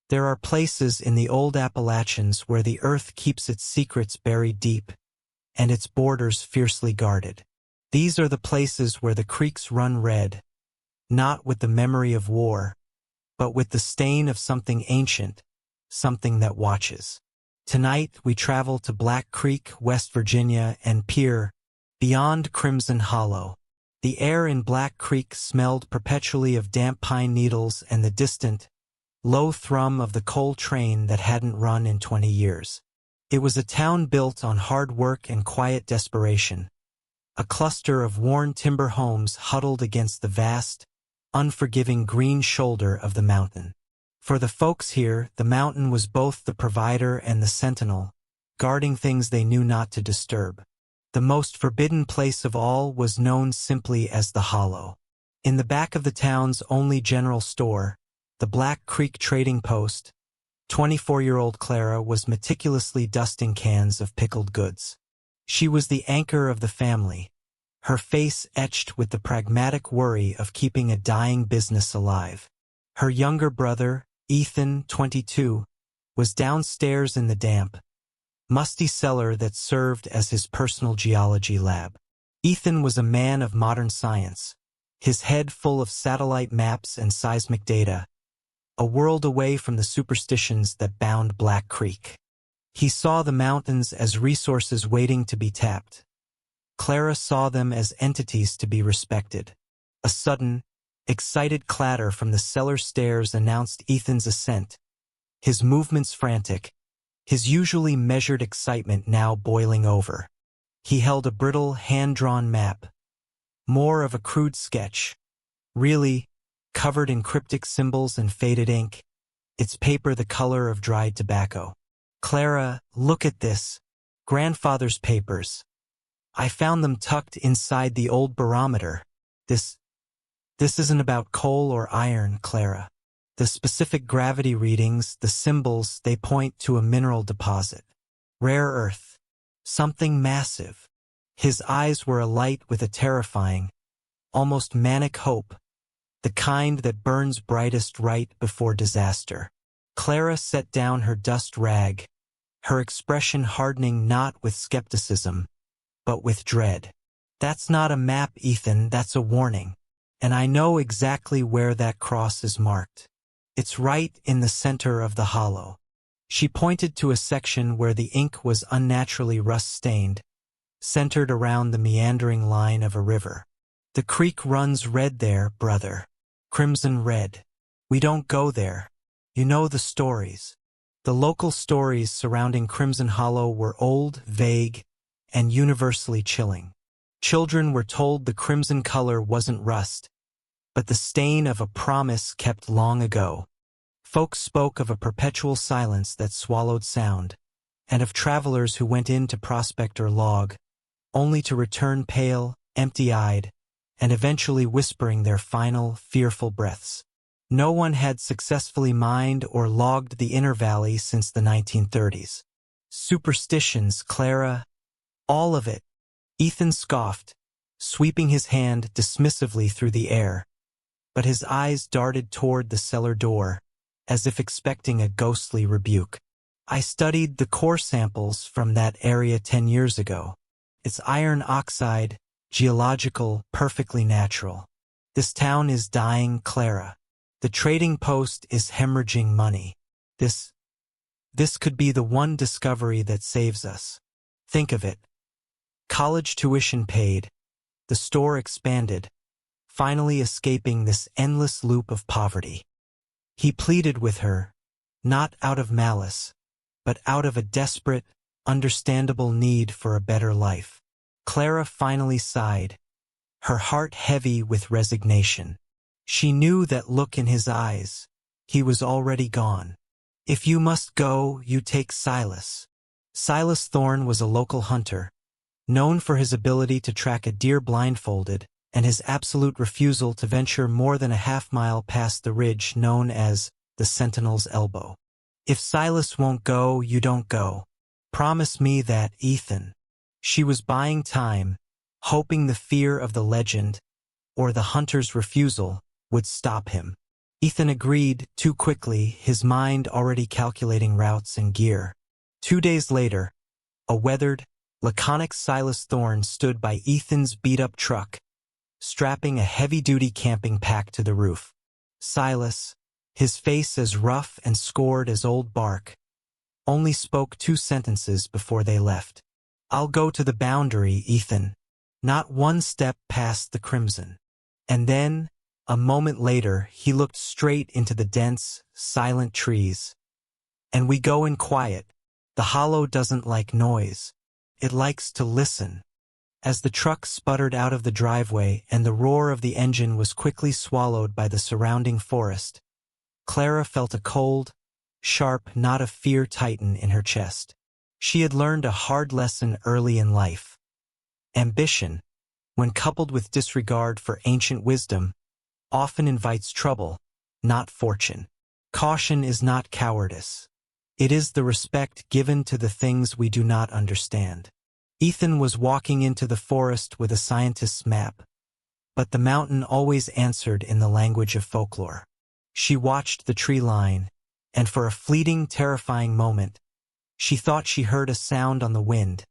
There are places in the old Appalachians where the earth keeps its secrets buried deep, and its borders fiercely guarded. These are the places where the creeks run red, not with the memory of war, but with the stain of something ancient, something that watches. Tonight we travel to Black Creek, West Virginia, and peer beyond Crimson Hollow. The air in Black Creek smelled perpetually of damp pine needles and the distant, low thrum of the coal train that hadn't run in 20 years. It was a town built on hard work and quiet desperation, a cluster of worn timber homes huddled against the vast, unforgiving green shoulder of the mountain. For the folks here, the mountain was both the provider and the sentinel, guarding things they knew not to disturb. The most forbidden place of all was known simply as the Hollow. In the back of the town's only general store, the Black Creek Trading Post, 24-year-old Clara was meticulously dusting cans of pickled goods. She was the anchor of the family, her face etched with the pragmatic worry of keeping a dying business alive. Her younger brother, Ethan, 22, was downstairs in the damp, musty cellar that served as his personal geology lab. Ethan was a man of modern science, his head full of satellite maps and seismic data, a world away from the superstitions that bound Black Creek. He saw the mountains as resources waiting to be tapped. Clara saw them as entities to be respected. A sudden, excited clatter from the cellar stairs announced Ethan's ascent, his movements frantic, his usually measured excitement now boiling over. He held a brittle, hand-drawn map, more of a crude sketch, really, covered in cryptic symbols and faded ink, its paper the color of dried tobacco. Clara, look at this. Grandfather's papers. I found them tucked inside the old barometer. This isn't about coal or iron, Clara. The specific gravity readings, the symbols, they point to a mineral deposit. Rare earth. Something massive. His eyes were alight with a terrifying, almost manic hope, the kind that burns brightest right before disaster. Clara set down her dust rag, her expression hardening not with skepticism, but with dread. That's not a map, Ethan, that's a warning. And I know exactly where that cross is marked. It's right in the center of the hollow. She pointed to a section where the ink was unnaturally rust-stained, centered around the meandering line of a river. The creek runs red there, brother. Crimson red. We don't go there. You know the stories. The local stories surrounding Crimson Hollow were old, vague, and universally chilling. Children were told the crimson color wasn't rust, but the stain of a promise kept long ago. Folks spoke of a perpetual silence that swallowed sound, and of travelers who went in to prospect or log, only to return pale, empty-eyed, and eventually whispering their final, fearful breaths. No one had successfully mined or logged the inner valley since the 1930s. Superstitions, Clara. All of it. Ethan scoffed, sweeping his hand dismissively through the air, but his eyes darted toward the cellar door, as if expecting a ghostly rebuke. I studied the core samples from that area 10 years ago. It's iron oxide, geological, perfectly natural. This town is dying, Clara. The trading post is hemorrhaging money. This could be the one discovery that saves us. Think of it. College tuition paid, the store expanded, finally escaping this endless loop of poverty. He pleaded with her, not out of malice, but out of a desperate, understandable need for a better life. Clara finally sighed, her heart heavy with resignation. She knew that look in his eyes. He was already gone. If you must go, you take Silas. Silas Thorne was a local hunter, known for his ability to track a deer blindfolded and his absolute refusal to venture more than a half-mile past the ridge known as the Sentinel's Elbow. If Silas won't go, you don't go. Promise me that, Ethan. She was buying time, hoping the fear of the legend, or the hunter's refusal, would stop him. Ethan agreed too quickly, his mind already calculating routes and gear. 2 days later, a weathered, laconic Silas Thorne stood by Ethan's beat-up truck, strapping a heavy-duty camping pack to the roof. Silas, his face as rough and scored as old bark, only spoke 2 sentences before they left. "I'll go to the boundary, Ethan." Not one step past the crimson. And then, a moment later, he looked straight into the dense, silent trees. "And we go in quiet. The hollow doesn't like noise. It likes to listen." As the truck sputtered out of the driveway and the roar of the engine was quickly swallowed by the surrounding forest, Clara felt a cold, sharp knot of fear tighten in her chest. She had learned a hard lesson early in life. Ambition, when coupled with disregard for ancient wisdom, often invites trouble, not fortune. Caution is not cowardice. It is the respect given to the things we do not understand. Ethan was walking into the forest with a scientist's map, but the mountain always answered in the language of folklore. She watched the tree line, and for a fleeting, terrifying moment, she thought she heard a sound on the wind,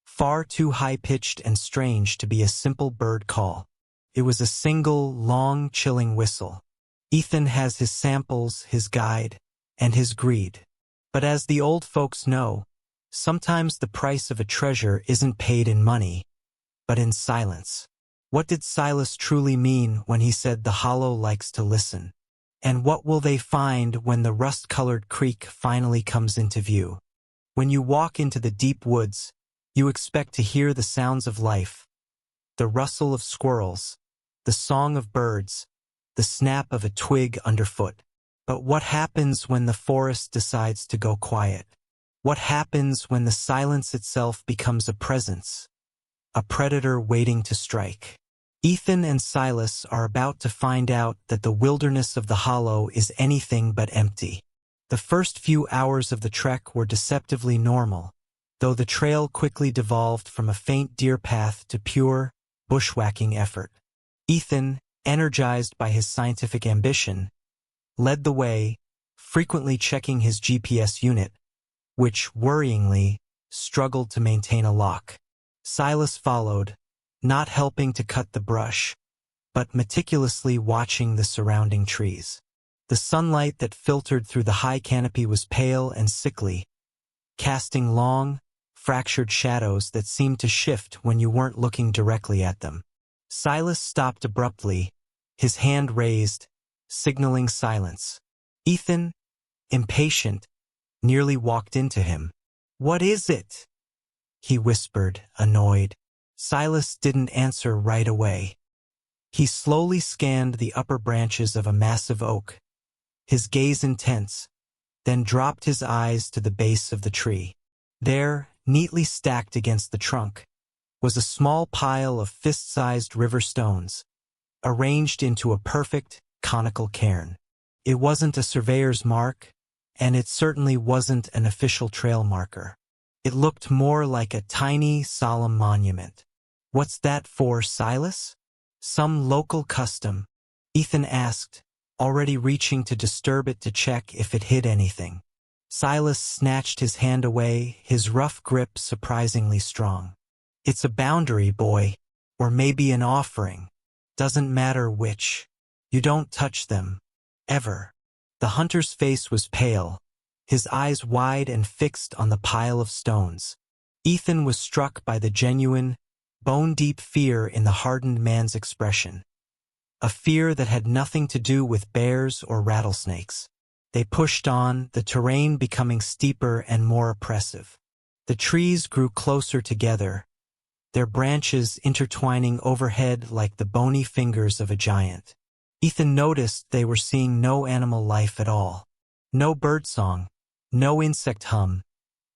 far too high-pitched and strange to be a simple bird call. It was a single, long, chilling whistle. Ethan has his samples, his guide, and his greed. But as the old folks know, sometimes the price of a treasure isn't paid in money, but in silence. What did Silas truly mean when he said the hollow likes to listen? And what will they find when the rust-colored creek finally comes into view? When you walk into the deep woods, you expect to hear the sounds of life, the rustle of squirrels, the song of birds, the snap of a twig underfoot. But what happens when the forest decides to go quiet? What happens when the silence itself becomes a presence, a predator waiting to strike? Ethan and Silas are about to find out that the wilderness of the hollow is anything but empty. The first few hours of the trek were deceptively normal, though the trail quickly devolved from a faint deer path to pure, bushwhacking effort. Ethan, energized by his scientific ambition, led the way, frequently checking his GPS unit, which, worryingly, struggled to maintain a lock. Silas followed, not helping to cut the brush, but meticulously watching the surrounding trees. The sunlight that filtered through the high canopy was pale and sickly, casting long, fractured shadows that seemed to shift when you weren't looking directly at them. Silas stopped abruptly, his hand raised, signaling silence. Ethan, impatient, nearly walked into him. "What is it?" he whispered, annoyed. Silas didn't answer right away. He slowly scanned the upper branches of a massive oak, his gaze intense, then dropped his eyes to the base of the tree. There, neatly stacked against the trunk, was a small pile of fist-sized river stones, arranged into a perfect, conical cairn. It wasn't a surveyor's mark, and it certainly wasn't an official trail marker. It looked more like a tiny, solemn monument. "What's that for, Silas?" "Some local custom," Ethan asked, already reaching to disturb it to check if it hid anything. Silas snatched his hand away, his rough grip surprisingly strong. "It's a boundary, boy, or maybe an offering. Doesn't matter which. You don't touch them. Ever." The hunter's face was pale, his eyes wide and fixed on the pile of stones. Ethan was struck by the genuine, bone-deep fear in the hardened man's expression. A fear that had nothing to do with bears or rattlesnakes. They pushed on, the terrain becoming steeper and more oppressive. The trees grew closer together, their branches intertwining overhead like the bony fingers of a giant. Ethan noticed they were seeing no animal life at all. No birdsong, no insect hum,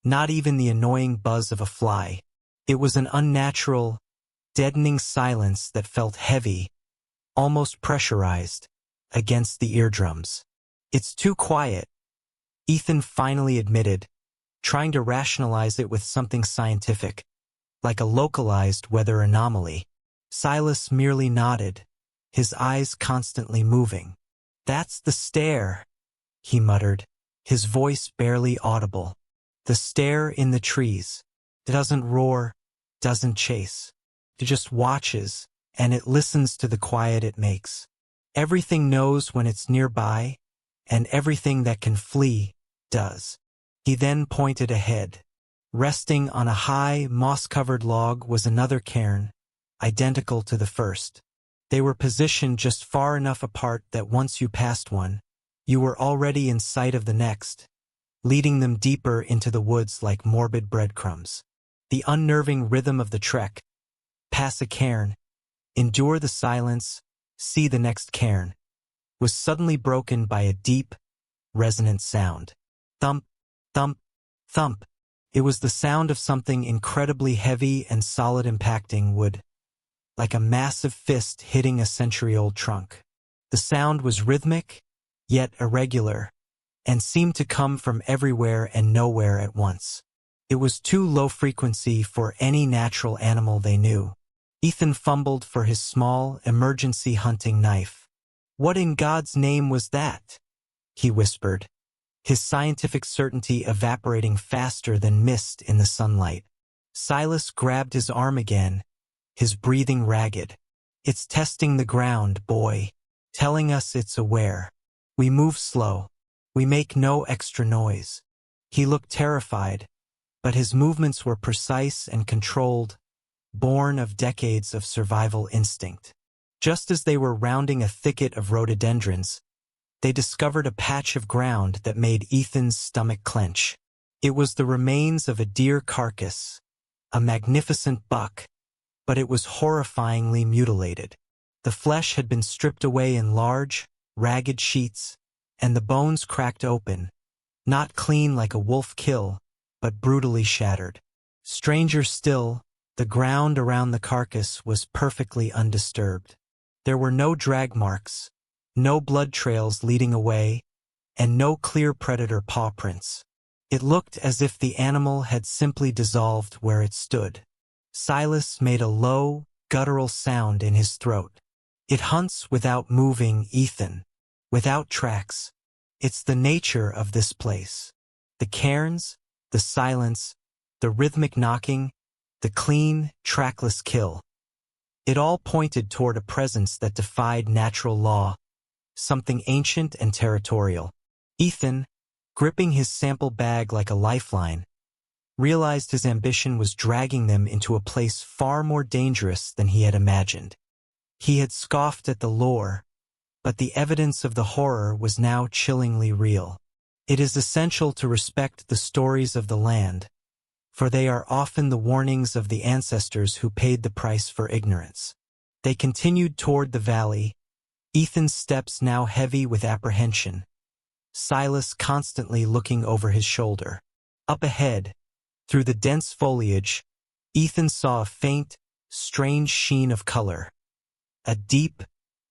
not even the annoying buzz of a fly. It was an unnatural, deadening silence that felt heavy, almost pressurized, against the eardrums. "It's too quiet," Ethan finally admitted, trying to rationalize it with something scientific, like a localized weather anomaly. Silas merely nodded, his eyes constantly moving. "That's the stair," he muttered, his voice barely audible. "The stair in the trees. It doesn't roar, doesn't chase. It just watches, and it listens to the quiet it makes. Everything knows when it's nearby, and everything that can flee does." He then pointed ahead. Resting on a high, moss-covered log was another cairn, identical to the first. They were positioned just far enough apart that once you passed one, you were already in sight of the next, leading them deeper into the woods like morbid breadcrumbs. The unnerving rhythm of the trek, pass a cairn, endure the silence, see the next cairn, was suddenly broken by a deep, resonant sound. Thump, thump, thump. It was the sound of something incredibly heavy and solid impacting wood, like a massive fist hitting a century-old trunk. The sound was rhythmic, yet irregular, and seemed to come from everywhere and nowhere at once. It was too low frequency for any natural animal they knew. Ethan fumbled for his small, emergency hunting knife. "What in God's name was that?" he whispered, his scientific certainty evaporating faster than mist in the sunlight. Silas grabbed his arm again, his breathing ragged. "It's testing the ground, boy, telling us it's aware. We move slow. We make no extra noise." He looked terrified, but his movements were precise and controlled, born of decades of survival instinct. Just as they were rounding a thicket of rhododendrons, they discovered a patch of ground that made Ethan's stomach clench. It was the remains of a deer carcass, a magnificent buck, but it was horrifyingly mutilated. The flesh had been stripped away in large, ragged sheets, and the bones cracked open, not clean like a wolf kill, but brutally shattered. Stranger still, the ground around the carcass was perfectly undisturbed. There were no drag marks, no blood trails leading away, and no clear predator paw prints. It looked as if the animal had simply dissolved where it stood. Silas made a low, guttural sound in his throat. "It hunts without moving, Ethan. Without tracks. It's the nature of this place. The cairns, the silence, the rhythmic knocking, the clean, trackless kill. It all pointed toward a presence that defied natural law, something ancient and territorial." Ethan, gripping his sample bag like a lifeline, realized his ambition was dragging them into a place far more dangerous than he had imagined. He had scoffed at the lore, but the evidence of the horror was now chillingly real. It is essential to respect the stories of the land, for they are often the warnings of the ancestors who paid the price for ignorance. They continued toward the valley, Ethan's steps now heavy with apprehension, Silas constantly looking over his shoulder. Up ahead, through the dense foliage, Ethan saw a faint, strange sheen of color, a deep,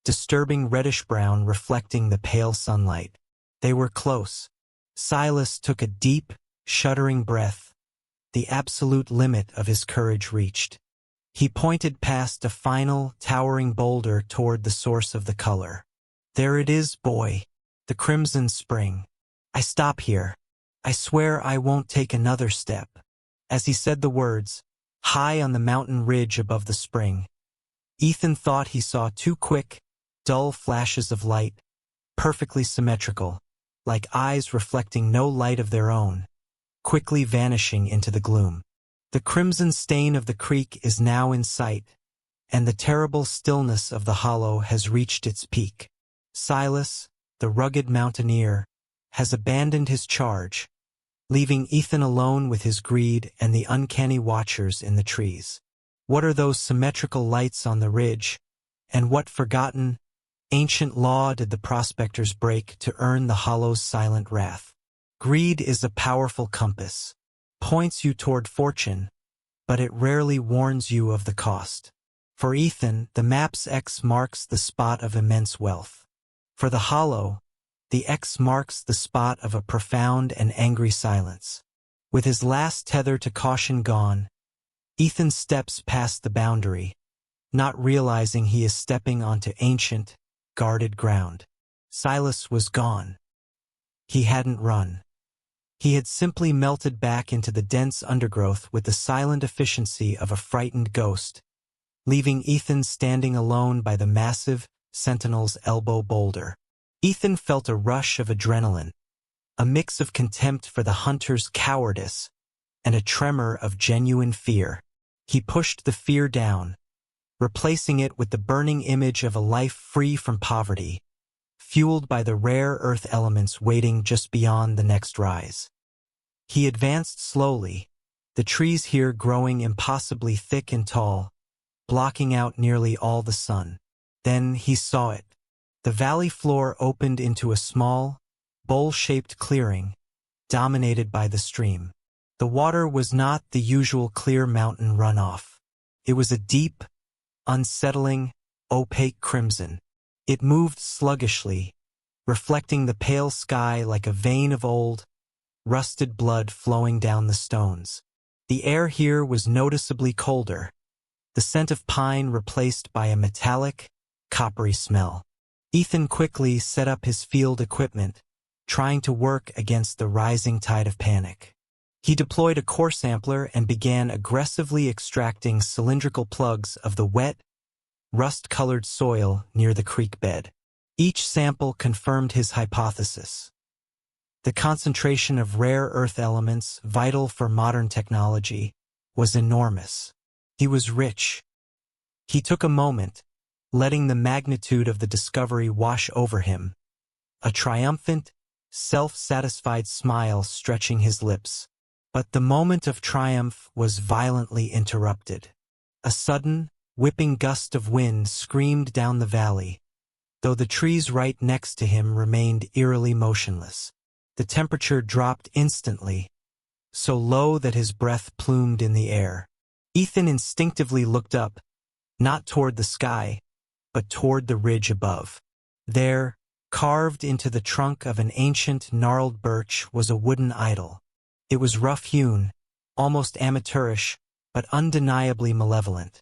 disturbing reddish-brown reflecting the pale sunlight. They were close. Silas took a deep, shuddering breath, the absolute limit of his courage reached. He pointed past a final, towering boulder toward the source of the color. "There it is, boy, the crimson spring. I stop here. I swear I won't take another step." As he said the words, high on the mountain ridge above the spring, Ethan thought he saw two quick, dull flashes of light, perfectly symmetrical, like eyes reflecting no light of their own, quickly vanishing into the gloom. The crimson stain of the creek is now in sight, and the terrible stillness of the hollow has reached its peak. Silas, the rugged mountaineer, has abandoned his charge, leaving Ethan alone with his greed and the uncanny watchers in the trees. What are those symmetrical lights on the ridge, and what forgotten, ancient law did the prospectors break to earn the hollow's silent wrath? Greed is a powerful compass, points you toward fortune, but it rarely warns you of the cost. For Ethan, the map's X marks the spot of immense wealth. For the hollow, the X marks the spot of a profound and angry silence. With his last tether to caution gone, Ethan steps past the boundary, not realizing he is stepping onto ancient, guarded ground. Silas was gone. He hadn't run. He had simply melted back into the dense undergrowth with the silent efficiency of a frightened ghost, leaving Ethan standing alone by the massive Sentinel's elbow boulder. Ethan felt a rush of adrenaline, a mix of contempt for the hunter's cowardice and a tremor of genuine fear. He pushed the fear down, replacing it with the burning image of a life free from poverty, fueled by the rare earth elements waiting just beyond the next rise. He advanced slowly, the trees here growing impossibly thick and tall, blocking out nearly all the sun. Then he saw it. The valley floor opened into a small, bowl-shaped clearing, dominated by the stream. The water was not the usual clear mountain runoff. It was a deep, unsettling, opaque crimson. It moved sluggishly, reflecting the pale sky like a vein of old, rusted blood flowing down the stones. The air here was noticeably colder, the scent of pine replaced by a metallic, coppery smell. Ethan quickly set up his field equipment, trying to work against the rising tide of panic. He deployed a core sampler and began aggressively extracting cylindrical plugs of the wet, rust-colored soil near the creek bed. Each sample confirmed his hypothesis. The concentration of rare earth elements vital for modern technology was enormous. He was rich. He took a moment, letting the magnitude of the discovery wash over him, a triumphant, self-satisfied smile stretching his lips. But the moment of triumph was violently interrupted. A sudden, whipping gust of wind screamed down the valley, though the trees right next to him remained eerily motionless. The temperature dropped instantly, so low that his breath plumed in the air. Ethan instinctively looked up, not toward the sky, but toward the ridge above. There, carved into the trunk of an ancient, gnarled birch, was a wooden idol. It was rough-hewn, almost amateurish, but undeniably malevolent.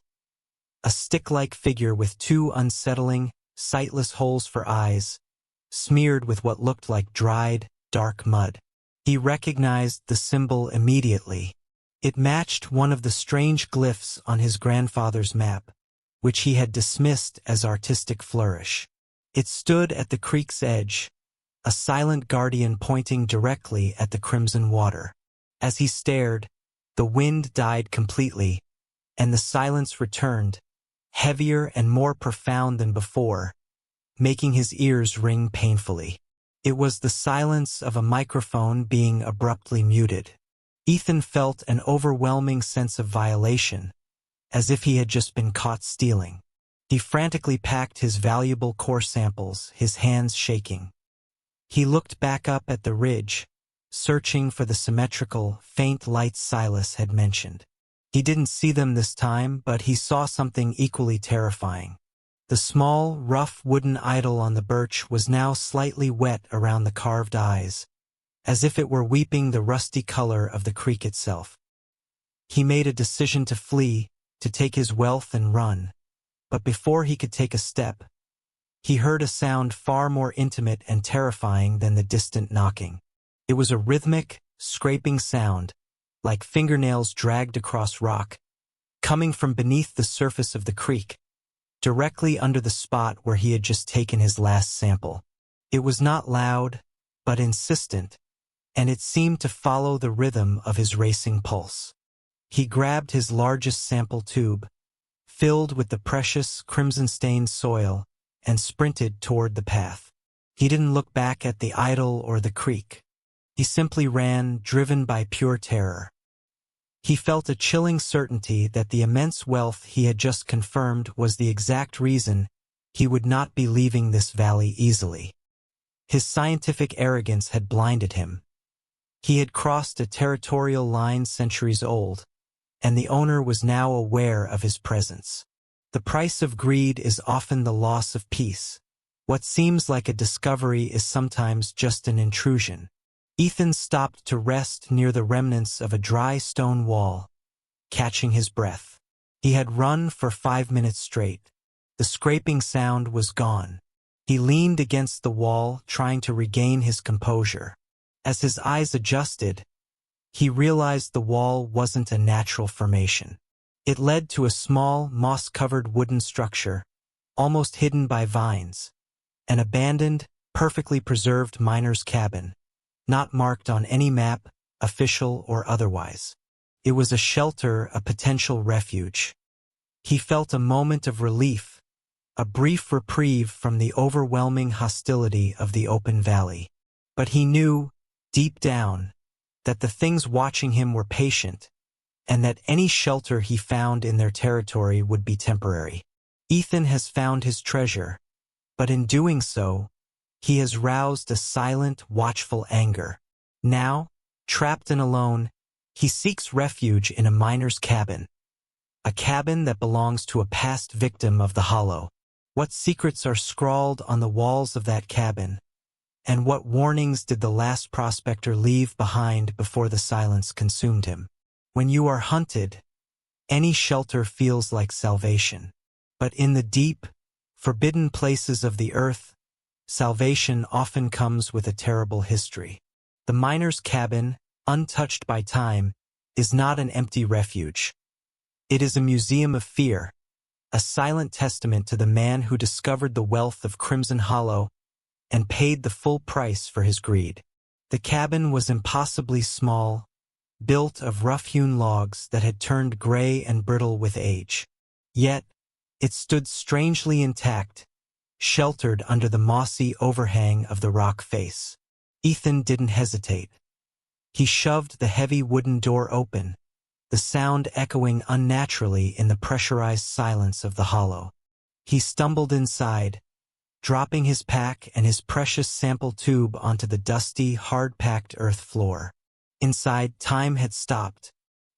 A stick-like figure with two unsettling, sightless holes for eyes, smeared with what looked like dried, dark mud. He recognized the symbol immediately. It matched one of the strange glyphs on his grandfather's map, which he had dismissed as artistic flourish. It stood at the creek's edge, a silent guardian pointing directly at the crimson water. As he stared, the wind died completely, and the silence returned, heavier and more profound than before, making his ears ring painfully. It was the silence of a microphone being abruptly muted. Ethan felt an overwhelming sense of violation, as if he had just been caught stealing. He frantically packed his valuable core samples, his hands shaking. He looked back up at the ridge, searching for the symmetrical, faint lights Silas had mentioned. He didn't see them this time, but he saw something equally terrifying. The small, rough wooden idol on the birch was now slightly wet around the carved eyes, as if it were weeping the rusty color of the creek itself. He made a decision to flee, to take his wealth and run, but before he could take a step, he heard a sound far more intimate and terrifying than the distant knocking. It was a rhythmic, scraping sound, like fingernails dragged across rock, coming from beneath the surface of the creek, directly under the spot where he had just taken his last sample. It was not loud, but insistent, and it seemed to follow the rhythm of his racing pulse. He grabbed his largest sample tube, filled with the precious, crimson-stained soil, and sprinted toward the path. He didn't look back at the idol or the creek. He simply ran, driven by pure terror. He felt a chilling certainty that the immense wealth he had just confirmed was the exact reason he would not be leaving this valley easily. His scientific arrogance had blinded him. He had crossed a territorial line centuries old, and the owner was now aware of his presence. The price of greed is often the loss of peace. What seems like a discovery is sometimes just an intrusion. Ethan stopped to rest near the remnants of a dry stone wall, catching his breath. He had run for 5 minutes straight. The scraping sound was gone. He leaned against the wall, trying to regain his composure. As his eyes adjusted, he realized the wall wasn't a natural formation. It led to a small, moss-covered wooden structure, almost hidden by vines. An abandoned, perfectly preserved miner's cabin, not marked on any map, official or otherwise. It was a shelter, a potential refuge. He felt a moment of relief, a brief reprieve from the overwhelming hostility of the open valley. But he knew, deep down, that the things watching him were patient, and that any shelter he found in their territory would be temporary. Ethan has found his treasure, but in doing so, he has roused a silent, watchful anger. Now, trapped and alone, he seeks refuge in a miner's cabin. A cabin that belongs to a past victim of the Hollow. What secrets are scrawled on the walls of that cabin? And what warnings did the last prospector leave behind before the silence consumed him? When you are hunted, any shelter feels like salvation. But in the deep, forbidden places of the earth, salvation often comes with a terrible history. The miner's cabin, untouched by time, is not an empty refuge. It is a museum of fear, a silent testament to the man who discovered the wealth of Crimson Hollow and paid the full price for his greed. The cabin was impossibly small, built of rough-hewn logs that had turned gray and brittle with age. Yet, it stood strangely intact, sheltered under the mossy overhang of the rock face. Ethan didn't hesitate. He shoved the heavy wooden door open, the sound echoing unnaturally in the pressurized silence of the hollow. He stumbled inside, dropping his pack and his precious sample tube onto the dusty, hard-packed earth floor. Inside, time had stopped.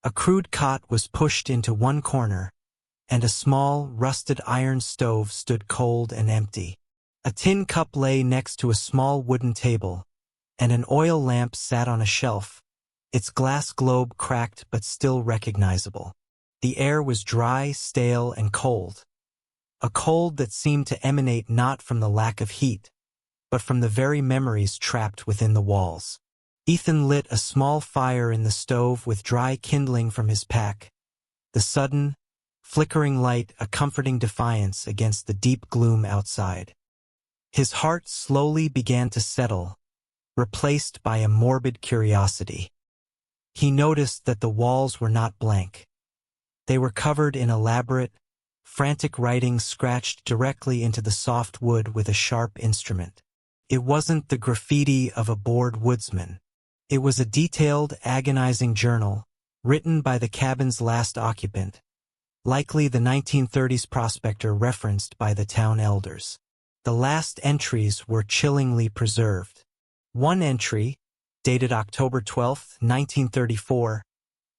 A crude cot was pushed into one corner, and a small, rusted iron stove stood cold and empty. A tin cup lay next to a small wooden table, and an oil lamp sat on a shelf, its glass globe cracked but still recognizable. The air was dry, stale, and cold. A cold that seemed to emanate not from the lack of heat, but from the very memories trapped within the walls. Ethan lit a small fire in the stove with dry kindling from his pack, the sudden, flickering light a comforting defiance against the deep gloom outside. His heart slowly began to settle, replaced by a morbid curiosity. He noticed that the walls were not blank. They were covered in elaborate, frantic writing scratched directly into the soft wood with a sharp instrument. It wasn't the graffiti of a bored woodsman. It was a detailed, agonizing journal, written by the cabin's last occupant, likely the 1930s prospector referenced by the town elders. The last entries were chillingly preserved. One entry, dated October 12, 1934,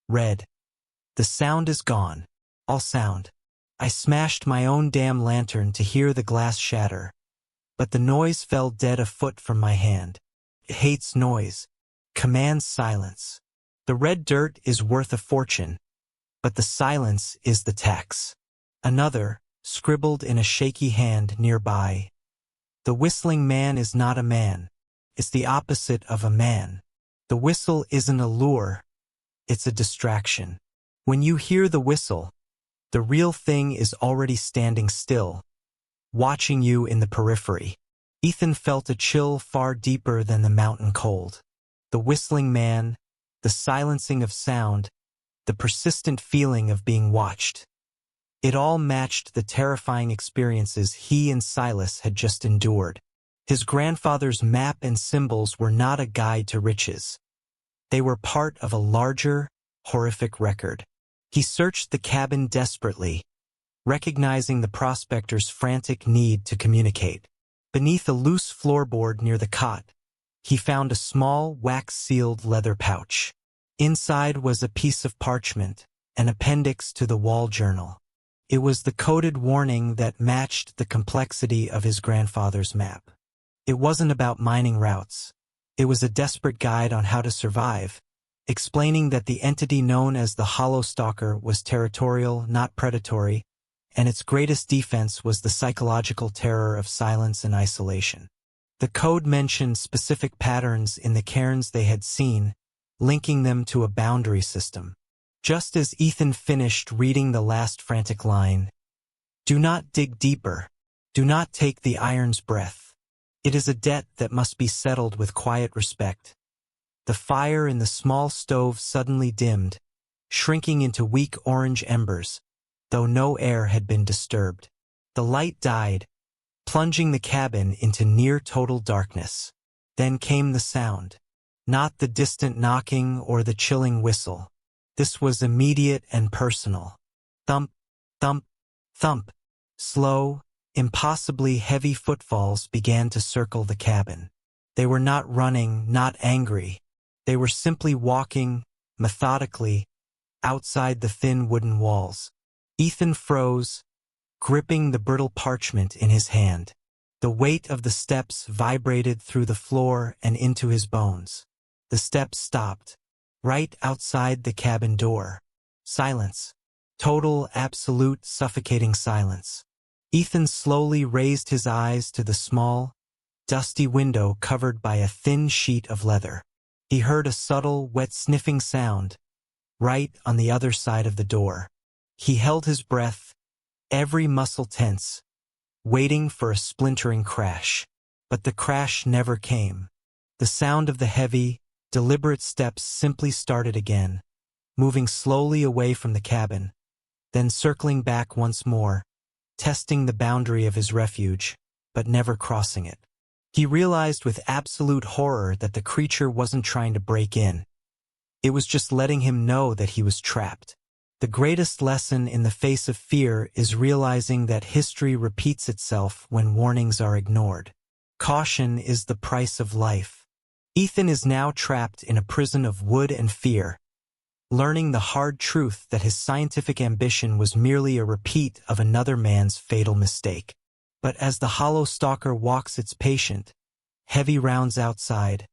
read, "The sound is gone. All sound. I smashed my own damn lantern to hear the glass shatter, but the noise fell dead a foot from my hand. It hates noise, commands silence. The red dirt is worth a fortune, but the silence is the tax." Another, scribbled in a shaky hand nearby, "The whistling man is not a man. It's the opposite of a man. The whistle isn't a lure, it's a distraction. When you hear the whistle, the real thing is already standing still, watching you in the periphery." Ethan felt a chill far deeper than the mountain cold. The whistling man, the silencing of sound, the persistent feeling of being watched. It all matched the terrifying experiences he and Silas had just endured. His grandfather's map and symbols were not a guide to riches. They were part of a larger, horrific record. He searched the cabin desperately, recognizing the prospector's frantic need to communicate. Beneath a loose floorboard near the cot, he found a small, wax-sealed leather pouch. Inside was a piece of parchment, an appendix to the wall journal. It was the coded warning that matched the complexity of his grandfather's map. It wasn't about mining routes. It was a desperate guide on how to survive, explaining that the entity known as the Hollow Stalker was territorial, not predatory, and its greatest defense was the psychological terror of silence and isolation. The code mentioned specific patterns in the cairns they had seen, linking them to a boundary system. Just as Ethan finished reading the last frantic line, "Do not dig deeper. Do not take the iron's breath. It is a debt that must be settled with quiet respect." The fire in the small stove suddenly dimmed, shrinking into weak orange embers, though no air had been disturbed. The light died, plunging the cabin into near-total darkness. Then came the sound. Not the distant knocking or the chilling whistle. This was immediate and personal. Thump, thump, thump. Slow, impossibly heavy footfalls began to circle the cabin. They were not running, not angry. They were simply walking, methodically, outside the thin wooden walls. Ethan froze, gripping the brittle parchment in his hand. The weight of the steps vibrated through the floor and into his bones. The steps stopped, right outside the cabin door. Silence. Total, absolute, suffocating silence. Ethan slowly raised his eyes to the small, dusty window covered by a thin sheet of leather. He heard a subtle, wet sniffing sound, right on the other side of the door. He held his breath, every muscle tense, waiting for a splintering crash. But the crash never came. The sound of the heavy, deliberate steps simply started again, moving slowly away from the cabin, then circling back once more, testing the boundary of his refuge, but never crossing it. He realized with absolute horror that the creature wasn't trying to break in. It was just letting him know that he was trapped. The greatest lesson in the face of fear is realizing that history repeats itself when warnings are ignored. Caution is the price of life. Ethan is now trapped in a prison of wood and fear, learning the hard truth that his scientific ambition was merely a repeat of another man's fatal mistake. But as the hollow stalker walks its patient, heavy rounds outside,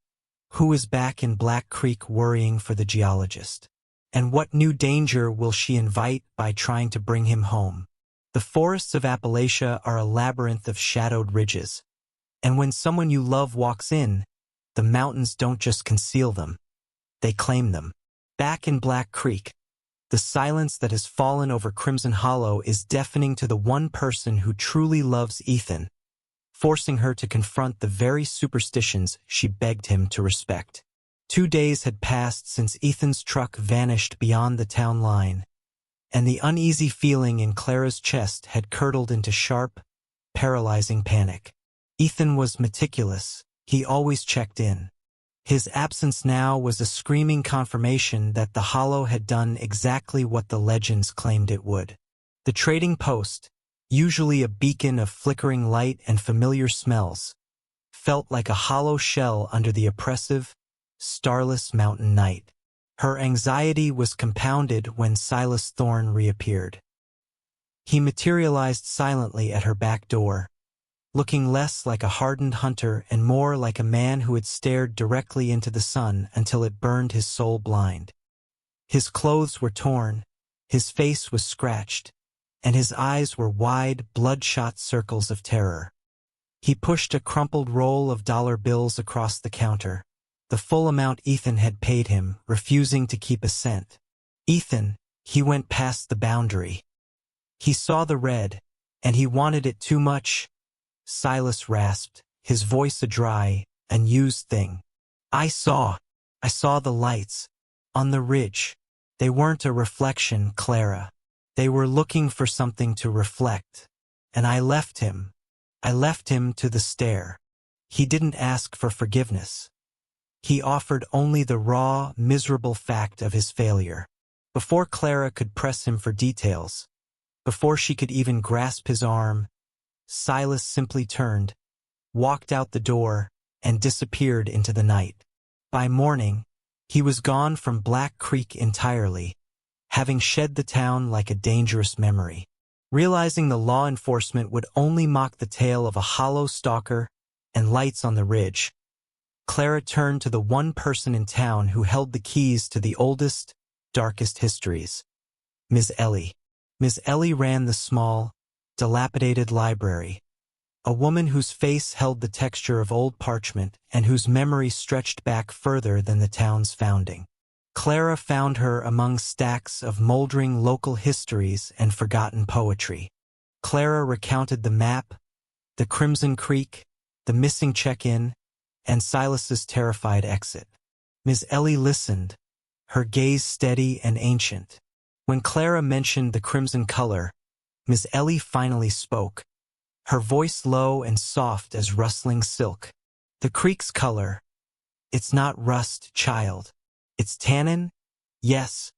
who is back in Black Creek worrying for the geologist? And what new danger will she invite by trying to bring him home? The forests of Appalachia are a labyrinth of shadowed ridges, and when someone you love walks in, the mountains don't just conceal them, they claim them. Back in Black Creek, the silence that has fallen over Crimson Hollow is deafening to the one person who truly loves Ethan, forcing her to confront the very superstitions she begged him to respect. 2 days had passed since Ethan's truck vanished beyond the town line, and the uneasy feeling in Clara's chest had curdled into sharp, paralyzing panic. Ethan was meticulous. He always checked in. His absence now was a screaming confirmation that the Hollow had done exactly what the legends claimed it would. The trading post, usually a beacon of flickering light and familiar smells, felt like a hollow shell under the oppressive, starless mountain night. Her anxiety was compounded when Silas Thorne reappeared. He materialized silently at her back door, looking less like a hardened hunter and more like a man who had stared directly into the sun until it burned his soul blind. His clothes were torn, his face was scratched, and his eyes were wide, bloodshot circles of terror. He pushed a crumpled roll of dollar bills across the counter, the full amount Ethan had paid him, refusing to keep a cent. Ethan, he went past the boundary. He saw the red, and he wanted it too much. Silas rasped, his voice a dry, unused thing. I saw the lights. On the ridge. They weren't a reflection, Clara. They were looking for something to reflect. And I left him. I left him to the stare. He didn't ask for forgiveness. He offered only the raw, miserable fact of his failure. Before Clara could press him for details, before she could even grasp his arm, Silas simply turned, walked out the door, and disappeared into the night. By morning, he was gone from Black Creek entirely, having shed the town like a dangerous memory. Realizing the law enforcement would only mock the tale of a hollow stalker and lights on the ridge, Clara turned to the one person in town who held the keys to the oldest, darkest histories, Ms. Ellie. Miss Ellie ran the small, dilapidated library, a woman whose face held the texture of old parchment and whose memory stretched back further than the town's founding. Clara found her among stacks of moldering local histories and forgotten poetry. Clara recounted the map, the Crimson Creek, the missing check-in, and Silas's terrified exit. Miss Ellie listened, her gaze steady and ancient. When Clara mentioned the crimson color, Miss Ellie finally spoke, her voice low and soft as rustling silk. The creek's color. It's not rust, child. It's tannin, yes,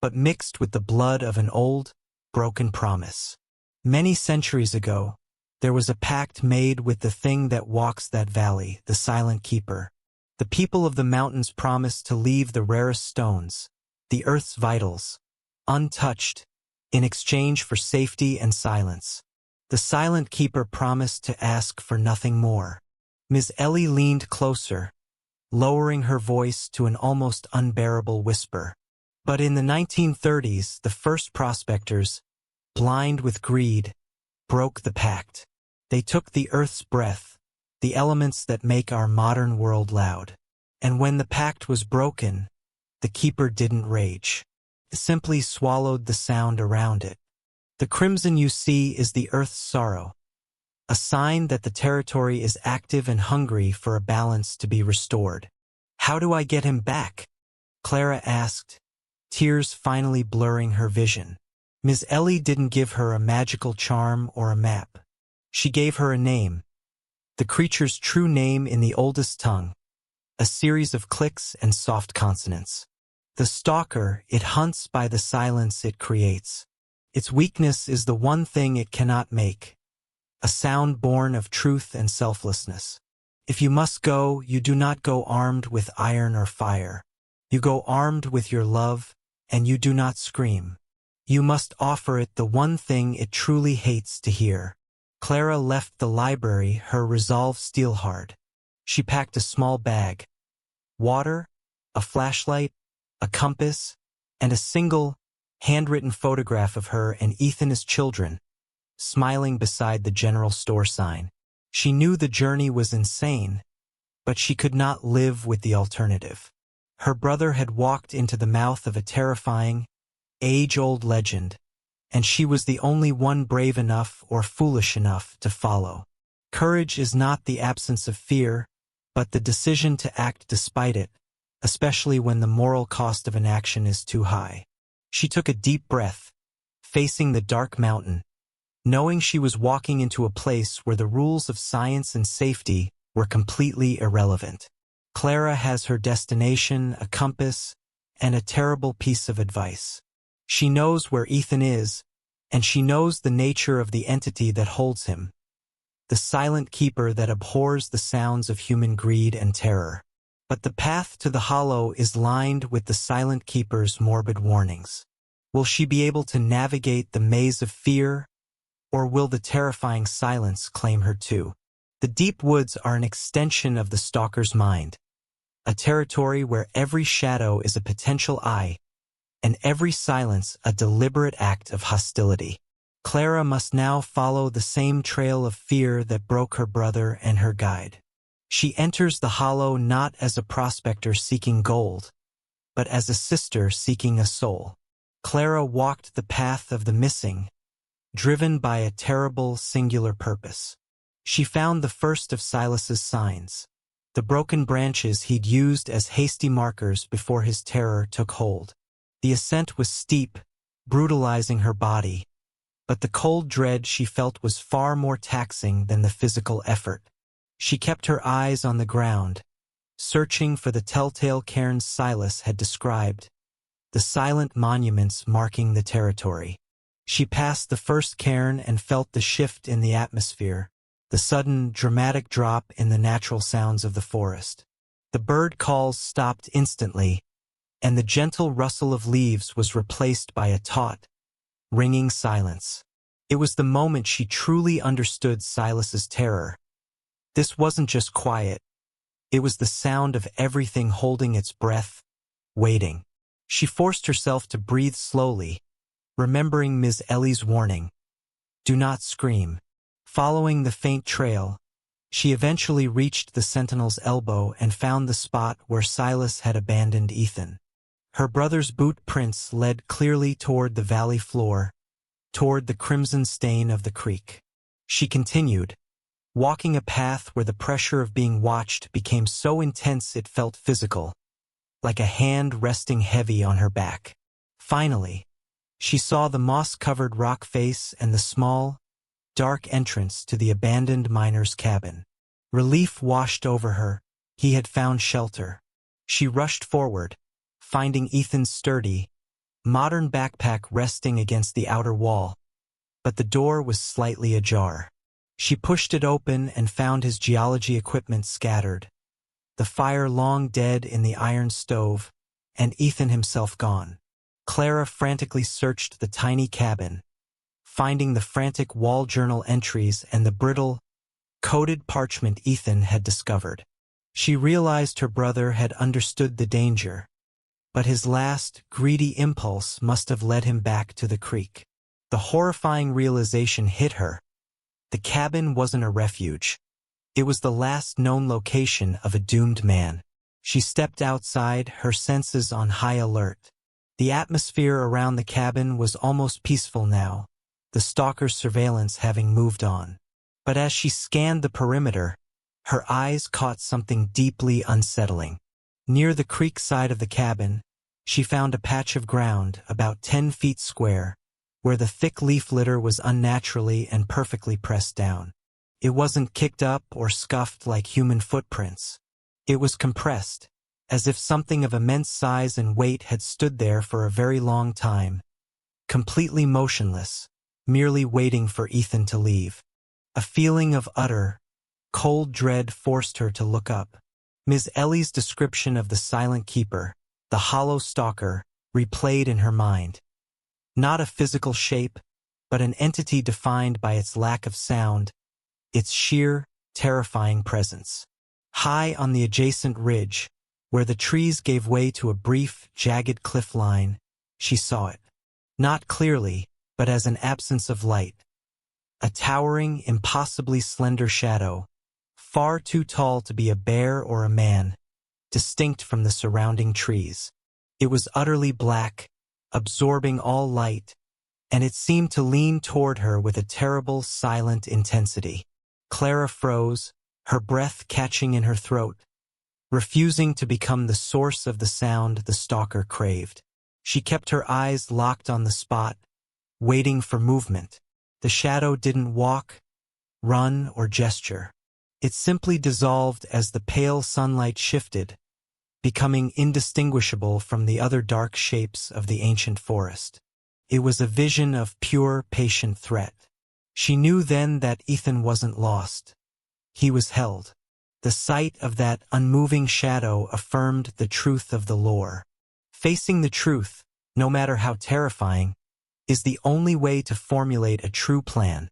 but mixed with the blood of an old, broken promise. Many centuries ago, there was a pact made with the thing that walks that valley, the silent keeper. The people of the mountains promised to leave the rarest stones, the earth's vitals, untouched, in exchange for safety and silence. The silent keeper promised to ask for nothing more. Miss Ellie leaned closer, lowering her voice to an almost unbearable whisper. But in the 1930s, the first prospectors, blind with greed, broke the pact. They took the earth's breath, the elements that make our modern world loud. And when the pact was broken, the keeper didn't rage. He simply swallowed the sound around it. The crimson you see is the earth's sorrow, a sign that the territory is active and hungry for a balance to be restored. How do I get him back? Clara asked, tears finally blurring her vision. Miss Ellie didn't give her a magical charm or a map. She gave her a name, the creature's true name in the oldest tongue, a series of clicks and soft consonants. The stalker, it hunts by the silence it creates. Its weakness is the one thing it cannot make, a sound born of truth and selflessness. If you must go, you do not go armed with iron or fire. You go armed with your love, and you do not scream. You must offer it the one thing it truly hates to hear. Clara left the library, her resolve steel-hard. She packed a small bag, water, a flashlight, a compass, and a single, handwritten photograph of her and Ethan's children, smiling beside the general store sign. She knew the journey was insane, but she could not live with the alternative. Her brother had walked into the mouth of a terrifying, age-old legend, and she was the only one brave enough or foolish enough to follow. Courage is not the absence of fear, but the decision to act despite it, especially when the moral cost of an action is too high. She took a deep breath, facing the dark mountain, knowing she was walking into a place where the rules of science and safety were completely irrelevant. Clara has her destination, a compass, and a terrible piece of advice. She knows where Ethan is, and she knows the nature of the entity that holds him, the silent keeper that abhors the sounds of human greed and terror. But the path to the hollow is lined with the silent keeper's morbid warnings. Will she be able to navigate the maze of fear, or will the terrifying silence claim her too? The deep woods are an extension of the stalker's mind, a territory where every shadow is a potential eye, and every silence a deliberate act of hostility. Clara must now follow the same trail of fear that broke her brother and her guide. She enters the hollow not as a prospector seeking gold, but as a sister seeking a soul. Clara walked the path of the missing, driven by a terrible singular purpose. She found the first of Silas's signs, the broken branches he'd used as hasty markers before his terror took hold. The ascent was steep, brutalizing her body, but the cold dread she felt was far more taxing than the physical effort. She kept her eyes on the ground, searching for the telltale cairns Silas had described, the silent monuments marking the territory. She passed the first cairn and felt the shift in the atmosphere, the sudden, dramatic drop in the natural sounds of the forest. The bird calls stopped instantly, and the gentle rustle of leaves was replaced by a taut, ringing silence. It was the moment she truly understood Silas's terror. This wasn't just quiet. It was the sound of everything holding its breath, waiting. She forced herself to breathe slowly, remembering Ms. Ellie's warning. Do not scream. Following the faint trail, she eventually reached the sentinel's elbow and found the spot where Silas had abandoned Ethan. Her brother's boot prints led clearly toward the valley floor, toward the crimson stain of the creek. She continued, walking a path where the pressure of being watched became so intense it felt physical, like a hand resting heavy on her back. Finally, she saw the moss-covered rock face and the small, dark entrance to the abandoned miner's cabin. Relief washed over her. He had found shelter. She rushed forward, finding Ethan's sturdy, modern backpack resting against the outer wall, but the door was slightly ajar. She pushed it open and found his geology equipment scattered, the fire long dead in the iron stove, and Ethan himself gone. Clara frantically searched the tiny cabin, finding the frantic wall journal entries and the brittle, coated parchment Ethan had discovered. She realized her brother had understood the danger, but his last, greedy impulse must have led him back to the creek. The horrifying realization hit her. The cabin wasn't a refuge. It was the last known location of a doomed man. She stepped outside, her senses on high alert. The atmosphere around the cabin was almost peaceful now, the stalker's surveillance having moved on. But as she scanned the perimeter, her eyes caught something deeply unsettling. Near the creek side of the cabin, she found a patch of ground about 10 feet square, where the thick leaf litter was unnaturally and perfectly pressed down. It wasn't kicked up or scuffed like human footprints. It was compressed, as if something of immense size and weight had stood there for a very long time, completely motionless, merely waiting for Ethan to leave. A feeling of utter, cold dread forced her to look up. Ms. Ellie's description of the silent keeper, the hollow stalker, replayed in her mind. Not a physical shape, but an entity defined by its lack of sound, its sheer, terrifying presence. High on the adjacent ridge, where the trees gave way to a brief, jagged cliff line, she saw it. Not clearly, but as an absence of light. A towering, impossibly slender shadow, far too tall to be a bear or a man, distinct from the surrounding trees. It was utterly black, absorbing all light, and it seemed to lean toward her with a terrible, silent intensity. Clara froze, her breath catching in her throat, refusing to become the source of the sound the stalker craved. She kept her eyes locked on the spot, waiting for movement. The shadow didn't walk, run, or gesture. It simply dissolved as the pale sunlight shifted, becoming indistinguishable from the other dark shapes of the ancient forest. It was a vision of pure, patient threat. She knew then that Ethan wasn't lost. He was held. The sight of that unmoving shadow affirmed the truth of the lore. Facing the truth, no matter how terrifying, is the only way to formulate a true plan.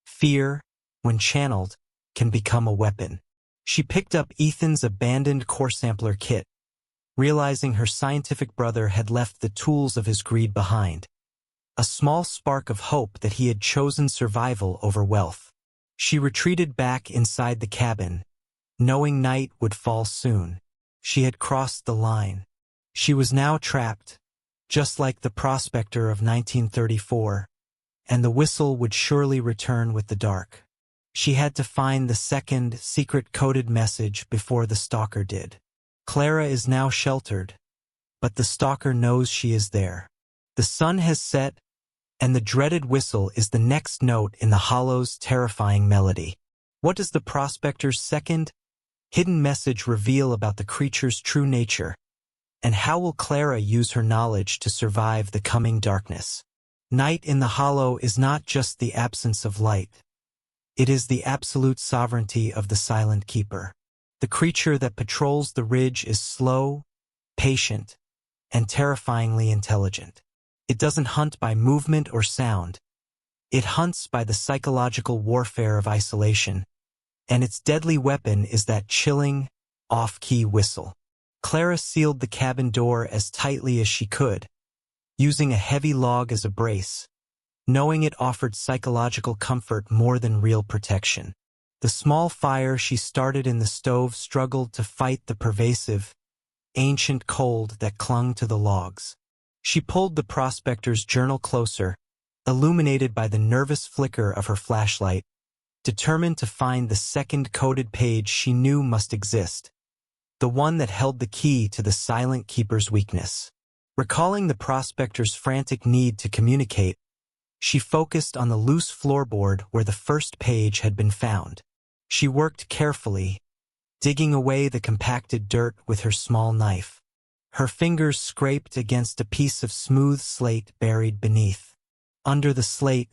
Fear, when channeled, can become a weapon. She picked up Ethan's abandoned core sampler kit, realizing her scientific brother had left the tools of his greed behind. A small spark of hope that he had chosen survival over wealth. She retreated back inside the cabin, knowing night would fall soon. She had crossed the line. She was now trapped, just like the prospector of 1934, and the whistle would surely return with the dark. She had to find the second, secret-coded message before the stalker did. Clara is now sheltered, but the stalker knows she is there. The sun has set, and the dreaded whistle is the next note in the hollow's terrifying melody. What does the prospector's second, hidden message reveal about the creature's true nature? And how will Clara use her knowledge to survive the coming darkness? Night in the hollow is not just the absence of light. It is the absolute sovereignty of the silent keeper. The creature that patrols the ridge is slow, patient, and terrifyingly intelligent. It doesn't hunt by movement or sound. It hunts by the psychological warfare of isolation, and its deadly weapon is that chilling, off-key whistle. Clara sealed the cabin door as tightly as she could, using a heavy log as a brace, knowing it offered psychological comfort more than real protection. The small fire she started in the stove struggled to fight the pervasive, ancient cold that clung to the logs. She pulled the prospector's journal closer, illuminated by the nervous flicker of her flashlight, determined to find the second coded page she knew must exist, the one that held the key to the silent keeper's weakness. Recalling the prospector's frantic need to communicate, she focused on the loose floorboard where the first page had been found. She worked carefully, digging away the compacted dirt with her small knife. Her fingers scraped against a piece of smooth slate buried beneath. Under the slate,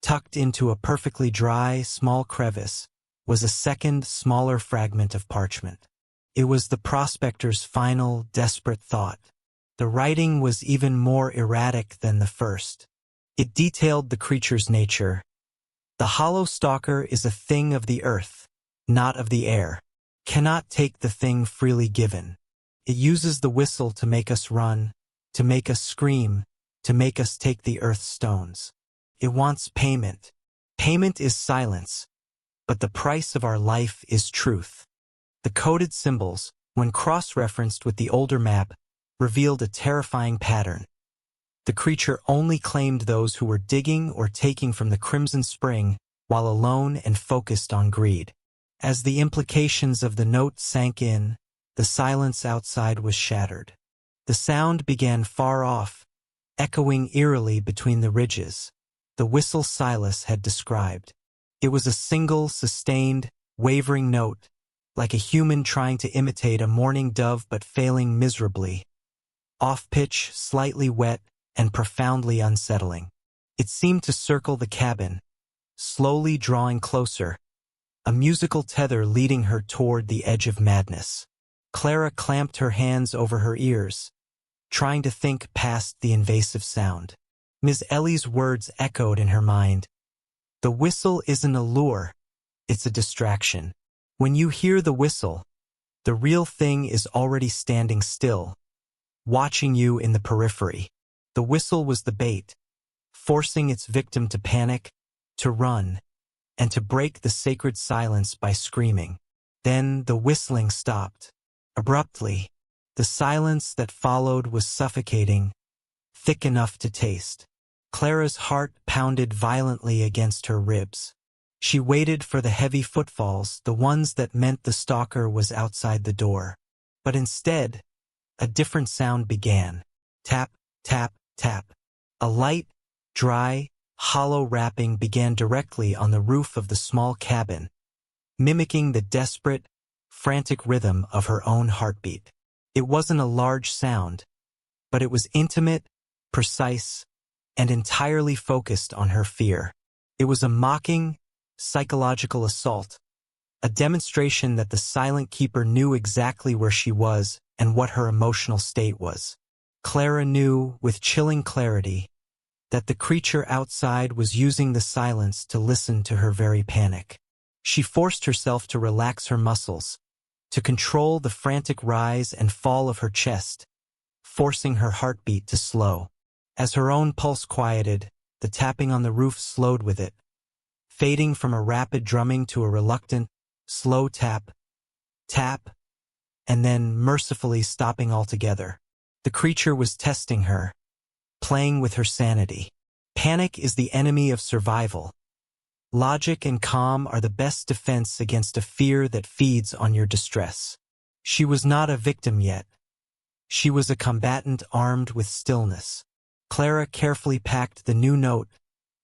tucked into a perfectly dry, small crevice, was a second, smaller fragment of parchment. It was the prospector's final, desperate thought. The writing was even more erratic than the first. It detailed the creature's nature. The hollow stalker is a thing of the earth, not of the air. Cannot take the thing freely given. It uses the whistle to make us run, to make us scream, to make us take the earth's stones. It wants payment. Payment is silence, but the price of our life is truth. The coded symbols, when cross-referenced with the older map, revealed a terrifying pattern. The creature only claimed those who were digging or taking from the Crimson Spring while alone and focused on greed. As the implications of the note sank in, the silence outside was shattered. The sound began far off, echoing eerily between the ridges, the whistle Silas had described. It was a single, sustained, wavering note, like a human trying to imitate a mourning dove but failing miserably. Off-pitch, slightly wet, and profoundly unsettling. It seemed to circle the cabin, slowly drawing closer, a musical tether leading her toward the edge of madness. Clara clamped her hands over her ears, trying to think past the invasive sound. Ms. Ellie's words echoed in her mind. The whistle isn't a lure, it's a distraction. When you hear the whistle, the real thing is already standing still, watching you in the periphery. The whistle was the bait, forcing its victim to panic, to run, and to break the sacred silence by screaming. Then the whistling stopped. Abruptly, the silence that followed was suffocating, thick enough to taste. Clara's heart pounded violently against her ribs. She waited for the heavy footfalls, the ones that meant the stalker was outside the door. But instead, a different sound began. Tap, tap, tap. A light, dry, hollow rapping began directly on the roof of the small cabin, mimicking the desperate, frantic rhythm of her own heartbeat. It wasn't a large sound, but it was intimate, precise, and entirely focused on her fear. It was a mocking, psychological assault, a demonstration that the silent keeper knew exactly where she was and what her emotional state was. Clara knew, with chilling clarity, that the creature outside was using the silence to listen to her very panic. She forced herself to relax her muscles, to control the frantic rise and fall of her chest, forcing her heartbeat to slow. As her own pulse quieted, the tapping on the roof slowed with it, fading from a rapid drumming to a reluctant, slow tap, tap, and then mercifully stopping altogether. The creature was testing her, playing with her sanity. Panic is the enemy of survival. Logic and calm are the best defense against a fear that feeds on your distress. She was not a victim yet. She was a combatant armed with stillness. Clara carefully packed the new note,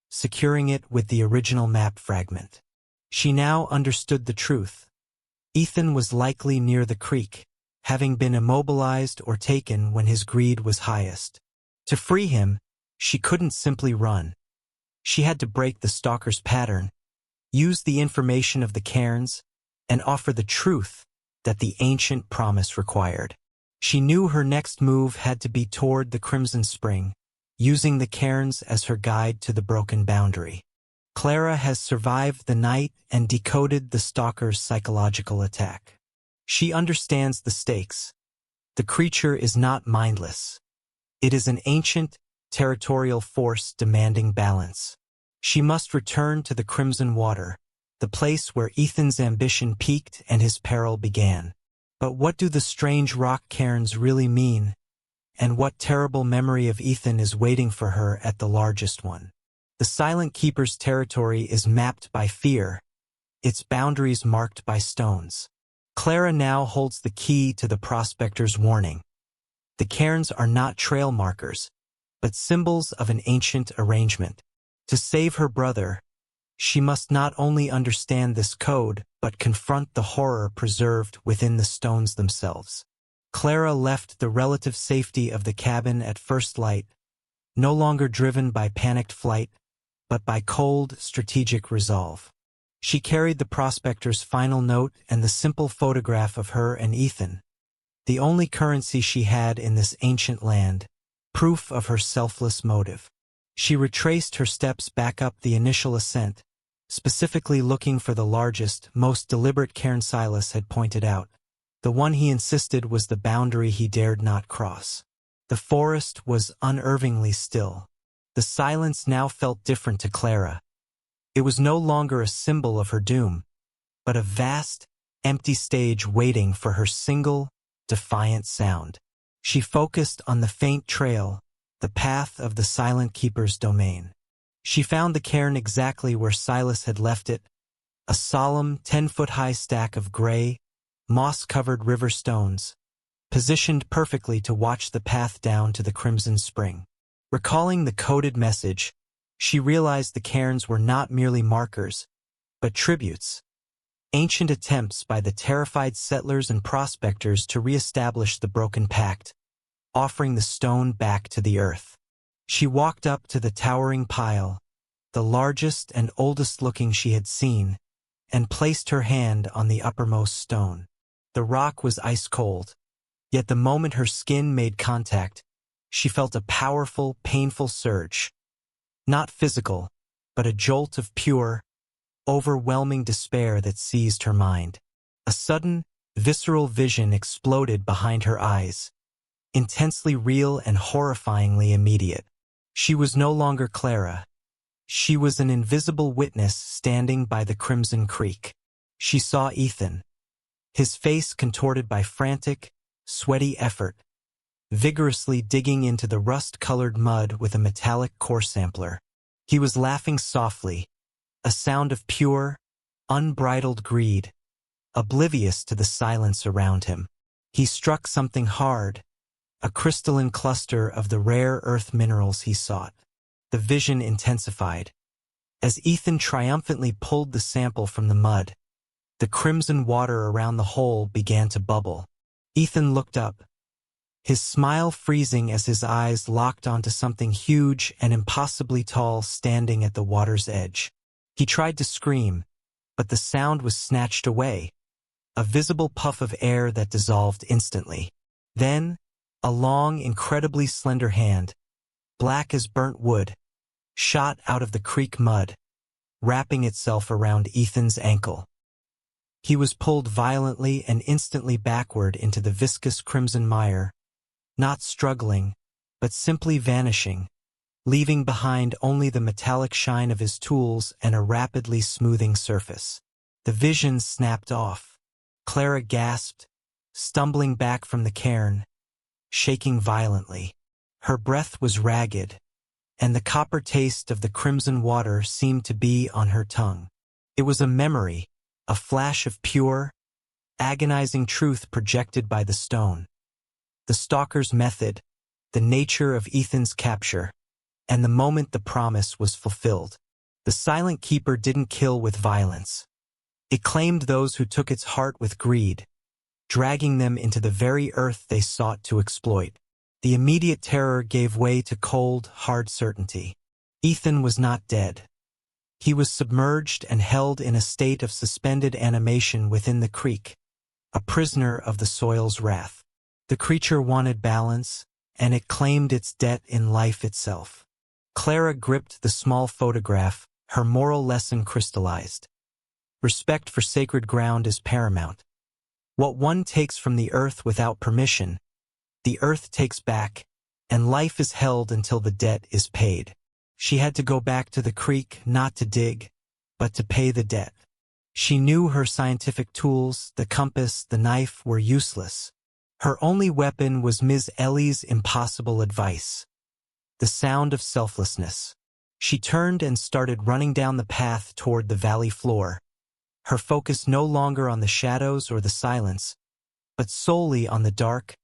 securing it with the original map fragment. She now understood the truth. Ethan was likely near the creek, having been immobilized or taken when his greed was highest. To free him, she couldn't simply run. She had to break the stalker's pattern, use the information of the cairns, and offer the truth that the ancient promise required. She knew her next move had to be toward the Crimson Spring, using the cairns as her guide to the broken boundary. Clara has survived the night and decoded the stalker's psychological attack. She understands the stakes. The creature is not mindless. It is an ancient, territorial force demanding balance. She must return to the Crimson Water, the place where Ethan's ambition peaked and his peril began. But what do the strange rock cairns really mean? And what terrible memory of Ethan is waiting for her at the largest one? The Silent Keeper's territory is mapped by fear, its boundaries marked by stones. Clara now holds the key to the prospector's warning. The cairns are not trail markers, but symbols of an ancient arrangement. To save her brother, she must not only understand this code, but confront the horror preserved within the stones themselves. Clara left the relative safety of the cabin at first light, no longer driven by panicked flight, but by cold, strategic resolve. She carried the prospector's final note and the simple photograph of her and Ethan, the only currency she had in this ancient land, proof of her selfless motive. She retraced her steps back up the initial ascent, specifically looking for the largest, most deliberate cairn Silas had pointed out. The one he insisted was the boundary he dared not cross. The forest was unervingly still. The silence now felt different to Clara. It was no longer a symbol of her doom, but a vast, empty stage waiting for her single, defiant sound. She focused on the faint trail, the path of the Silent Keeper's domain. She found the cairn exactly where Silas had left it, a solemn 10-foot-high stack of gray, moss-covered river stones, positioned perfectly to watch the path down to the Crimson Spring. Recalling the coded message, she realized the cairns were not merely markers, but tributes, ancient attempts by the terrified settlers and prospectors to re-establish the broken pact, offering the stone back to the earth. She walked up to the towering pile, the largest and oldest-looking she had seen, and placed her hand on the uppermost stone. The rock was ice-cold, yet the moment her skin made contact, she felt a powerful, painful surge. Not physical, but a jolt of pure, overwhelming despair that seized her mind. A sudden, visceral vision exploded behind her eyes, intensely real and horrifyingly immediate. She was no longer Clara. She was an invisible witness standing by the Crimson Creek. She saw Ethan, his face contorted by frantic, sweaty effort, vigorously digging into the rust-colored mud with a metallic core sampler. He was laughing softly, a sound of pure, unbridled greed, oblivious to the silence around him. He struck something hard, a crystalline cluster of the rare earth minerals he sought. The vision intensified. As Ethan triumphantly pulled the sample from the mud, the crimson water around the hole began to bubble. Ethan looked up, his smile freezing as his eyes locked onto something huge and impossibly tall standing at the water's edge. He tried to scream, but the sound was snatched away, a visible puff of air that dissolved instantly. Then, a long, incredibly slender hand, black as burnt wood, shot out of the creek mud, wrapping itself around Ethan's ankle. He was pulled violently and instantly backward into the viscous crimson mire, not struggling, but simply vanishing, leaving behind only the metallic shine of his tools and a rapidly smoothing surface. The vision snapped off. Clara gasped, stumbling back from the cairn, shaking violently. Her breath was ragged, and the copper taste of the crimson water seemed to be on her tongue. It was a memory, a flash of pure, agonizing truth projected by the stone. The stalker's method, the nature of Ethan's capture, and the moment the promise was fulfilled. The Silent Keeper didn't kill with violence. It claimed those who took its heart with greed, dragging them into the very earth they sought to exploit. The immediate terror gave way to cold, hard certainty. Ethan was not dead. He was submerged and held in a state of suspended animation within the creek, a prisoner of the soil's wrath. The creature wanted balance, and it claimed its debt in life itself. Clara gripped the small photograph, her moral lesson crystallized. Respect for sacred ground is paramount. What one takes from the earth without permission, the earth takes back, and life is held until the debt is paid. She had to go back to the creek not to dig, but to pay the debt. She knew her scientific tools, the compass, the knife, were useless. Her only weapon was Ms. Ellie's impossible advice, the sound of selflessness. She turned and started running down the path toward the valley floor, her focus no longer on the shadows or the silence, but solely on the dark,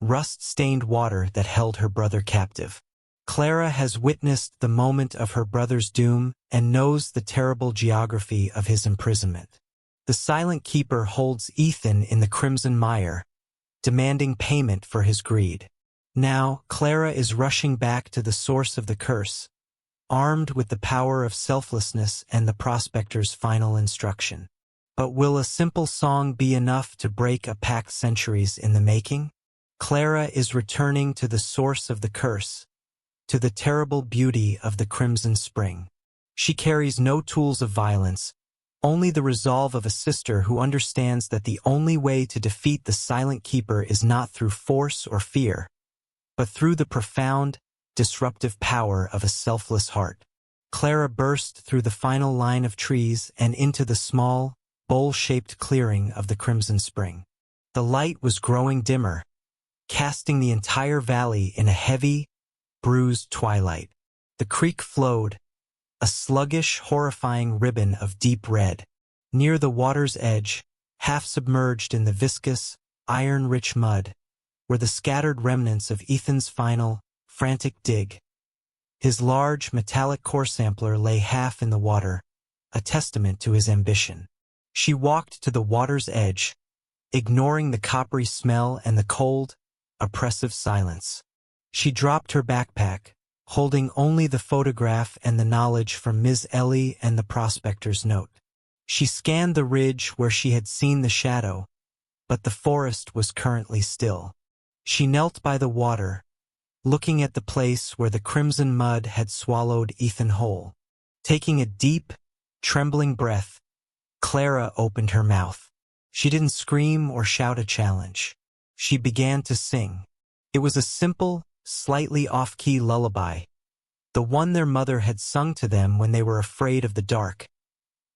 rust-stained water that held her brother captive. Clara has witnessed the moment of her brother's doom and knows the terrible geography of his imprisonment. The silent keeper holds Ethan in the crimson mire, demanding payment for his greed. Now, Clara is rushing back to the source of the curse, armed with the power of selflessness and the prospector's final instruction. But will a simple song be enough to break a pact centuries in the making? Clara is returning to the source of the curse, to the terrible beauty of the crimson spring. She carries no tools of violence, only the resolve of a sister who understands that the only way to defeat the silent keeper is not through force or fear, but through the profound, disruptive power of a selfless heart. Clara burst through the final line of trees and into the small, bowl-shaped clearing of the crimson spring. The light was growing dimmer, casting the entire valley in a heavy, bruised twilight. The creek flowed, a sluggish, horrifying ribbon of deep red. Near the water's edge, half submerged in the viscous, iron-rich mud, were the scattered remnants of Ethan's final, frantic dig. His large, metallic core sampler lay half in the water, a testament to his ambition. She walked to the water's edge, ignoring the coppery smell and the cold, oppressive silence. She dropped her backpack, holding only the photograph and the knowledge from Ms. Ellie and the prospector's note. She scanned the ridge where she had seen the shadow, but the forest was currently still. She knelt by the water, looking at the place where the crimson mud had swallowed Ethan whole. Taking a deep, trembling breath, Clara opened her mouth. She didn't scream or shout a challenge. She began to sing. It was a simple, slightly off-key lullaby, the one their mother had sung to them when they were afraid of the dark,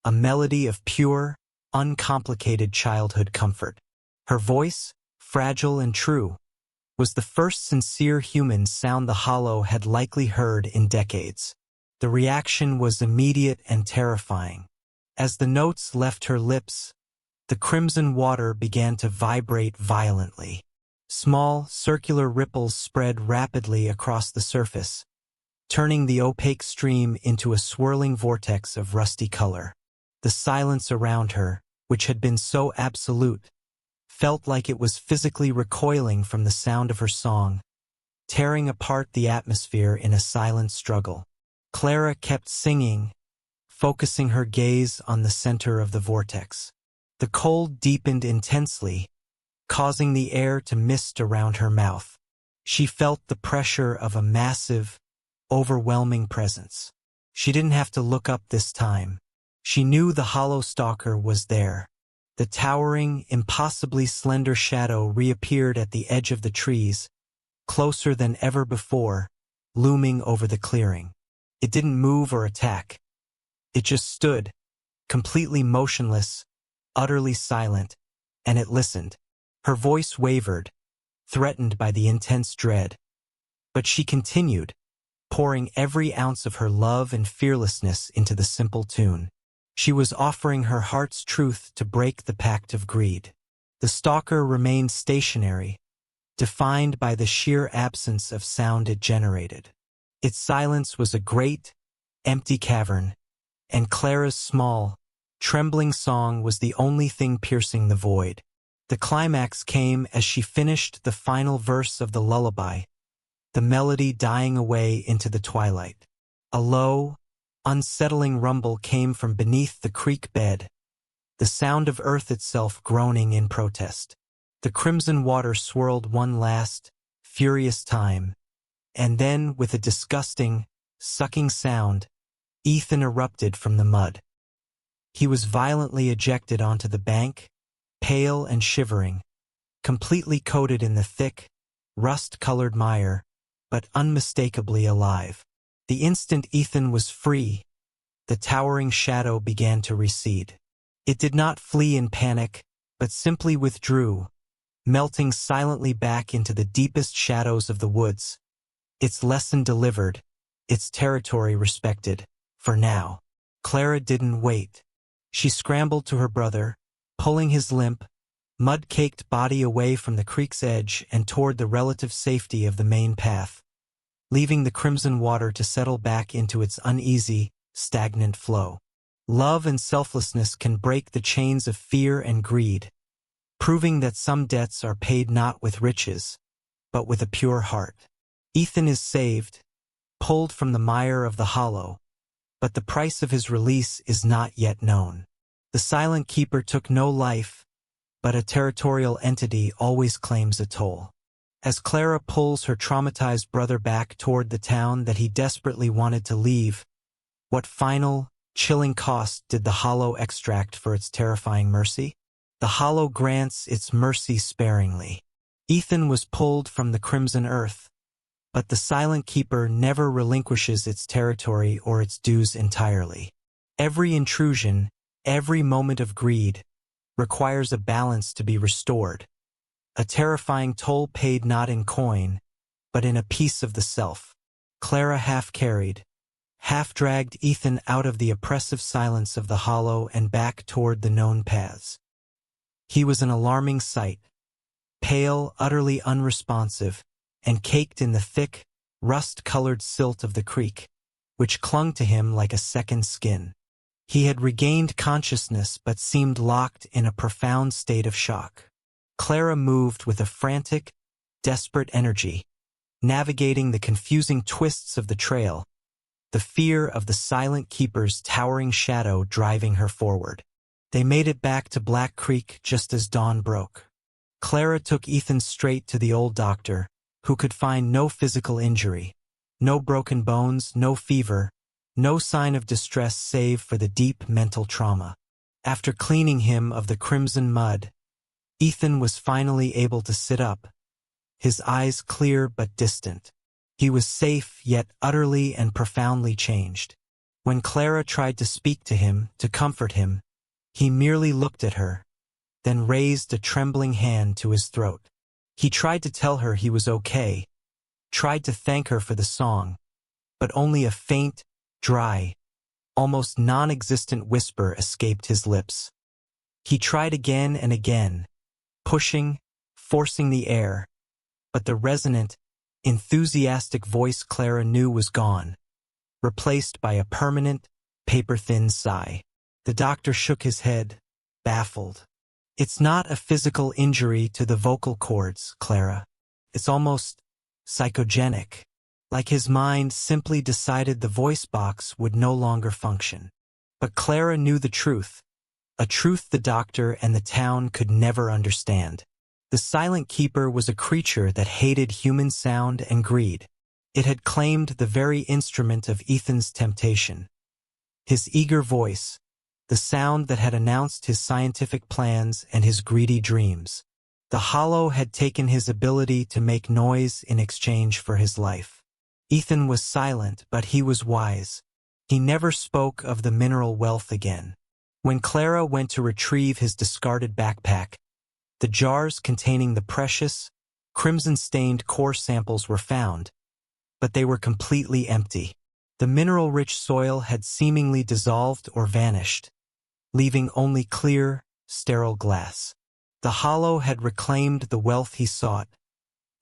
a melody of pure, uncomplicated childhood comfort. Her voice, fragile and true, was the first sincere human sound the hollow had likely heard in decades. The reaction was immediate and terrifying. As the notes left her lips, the crimson water began to vibrate violently. Small, circular ripples spread rapidly across the surface, turning the opaque stream into a swirling vortex of rusty color. The silence around her, which had been so absolute, felt like it was physically recoiling from the sound of her song, tearing apart the atmosphere in a silent struggle. Clara kept singing, focusing her gaze on the center of the vortex. The cold deepened intensely, causing the air to mist around her mouth. She felt the pressure of a massive, overwhelming presence. She didn't have to look up this time. She knew the hollow stalker was there. The towering, impossibly slender shadow reappeared at the edge of the trees, closer than ever before, looming over the clearing. It didn't move or attack. It just stood, completely motionless, utterly silent, and it listened. Her voice wavered, threatened by the intense dread. But she continued, pouring every ounce of her love and fearlessness into the simple tune. She was offering her heart's truth to break the pact of greed. The stalker remained stationary, defined by the sheer absence of sound it generated. Its silence was a great, empty cavern, and Clara's small, trembling song was the only thing piercing the void. The climax came as she finished the final verse of the lullaby, the melody dying away into the twilight. A low, unsettling rumble came from beneath the creek bed, the sound of earth itself groaning in protest. The crimson water swirled one last, furious time, and then, with a disgusting, sucking sound, Ethan erupted from the mud. He was violently ejected onto the bank, pale and shivering, completely coated in the thick, rust-colored mire, but unmistakably alive. The instant Ethan was free, the towering shadow began to recede. It did not flee in panic, but simply withdrew, melting silently back into the deepest shadows of the woods. Its lesson delivered, its territory respected, for now. Clara didn't wait. She scrambled to her brother, pulling his limp, mud-caked body away from the creek's edge and toward the relative safety of the main path, leaving the crimson water to settle back into its uneasy, stagnant flow. Love and selflessness can break the chains of fear and greed, proving that some debts are paid not with riches, but with a pure heart. Ethan is saved, pulled from the mire of the hollow, but the price of his release is not yet known. The silent keeper took no life, but a territorial entity always claims a toll. As Clara pulls her traumatized brother back toward the town that he desperately wanted to leave, what final, chilling cost did the hollow extract for its terrifying mercy? The hollow grants its mercy sparingly. Ethan was pulled from the crimson earth, but the silent keeper never relinquishes its territory or its dues entirely. Every intrusion, every moment of greed, requires a balance to be restored, a terrifying toll paid not in coin, but in a piece of the self. Clara half-carried, half-dragged Ethan out of the oppressive silence of the hollow and back toward the known paths. He was an alarming sight, pale, utterly unresponsive, and caked in the thick, rust-colored silt of the creek, which clung to him like a second skin. He had regained consciousness but seemed locked in a profound state of shock. Clara moved with a frantic, desperate energy, navigating the confusing twists of the trail, the fear of the silent keeper's towering shadow driving her forward. They made it back to Black Creek just as dawn broke. Clara took Ethan straight to the old doctor, who could find no physical injury, no broken bones, no fever, no sign of distress save for the deep mental trauma. After cleaning him of the crimson mud, Ethan was finally able to sit up, his eyes clear but distant. He was safe yet utterly and profoundly changed. When Clara tried to speak to him, to comfort him, he merely looked at her, then raised a trembling hand to his throat. He tried to tell her he was okay, tried to thank her for the song, but only a faint, dry, almost non-existent whisper escaped his lips. He tried again and again, pushing, forcing the air, but the resonant, enthusiastic voice Clara knew was gone, replaced by a permanent, paper-thin sigh. The doctor shook his head, baffled. It's not a physical injury to the vocal cords, Clara. It's almost psychogenic, like his mind simply decided the voice box would no longer function. But Clara knew the truth, a truth the doctor and the town could never understand. The silent keeper was a creature that hated human sound and greed. It had claimed the very instrument of Ethan's temptation. His eager voice, the sound that had announced his scientific plans and his greedy dreams. The hollow had taken his ability to make noise in exchange for his life. Ethan was silent, but he was wise. He never spoke of the mineral wealth again. When Clara went to retrieve his discarded backpack, the jars containing the precious, crimson-stained core samples were found, but they were completely empty. The mineral-rich soil had seemingly dissolved or vanished, leaving only clear, sterile glass. The hollow had reclaimed the wealth he sought,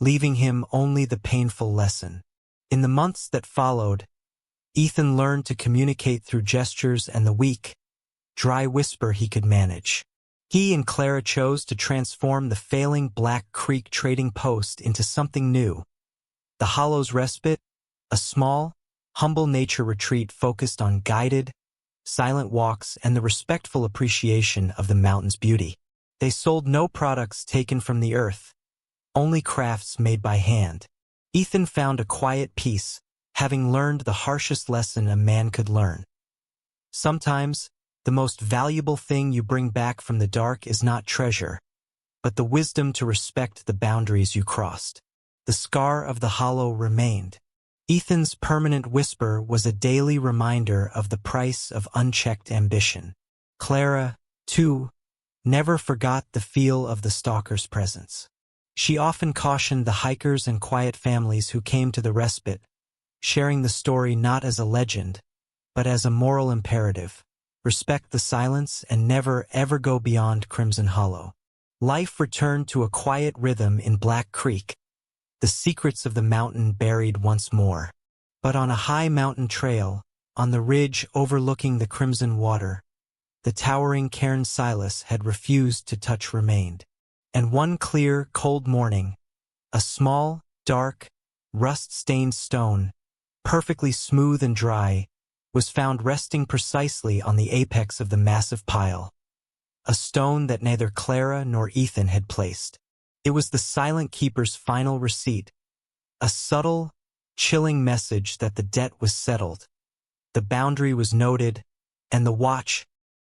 leaving him only the painful lesson. In the months that followed, Ethan learned to communicate through gestures and the weak, dry whisper he could manage. He and Clara chose to transform the failing Black Creek trading post into something new. The Hollow's Respite, a small, humble nature retreat focused on guided, silent walks and the respectful appreciation of the mountain's beauty. They sold no products taken from the earth, only crafts made by hand. Ethan found a quiet peace, having learned the harshest lesson a man could learn. Sometimes, the most valuable thing you bring back from the dark is not treasure, but the wisdom to respect the boundaries you crossed. the scar of the hollow remained. Ethan's permanent whisper was a daily reminder of the price of unchecked ambition. Clara, too, never forgot the feel of the stalker's presence. She often cautioned the hikers and quiet families who came to the respite, sharing the story not as a legend, but as a moral imperative. Respect the silence and never ever go beyond Crimson Hollow. Life returned to a quiet rhythm in Black Creek, the secrets of the mountain buried once more. But on a high mountain trail, on the ridge overlooking the crimson water, the towering cairn Silas had refused to touch remained. And one clear, cold morning, a small, dark, rust-stained stone, perfectly smooth and dry, was found resting precisely on the apex of the massive pile. A stone that neither Clara nor Ethan had placed. It was the silent keeper's final receipt, a subtle, chilling message that the debt was settled, the boundary was noted, and the watch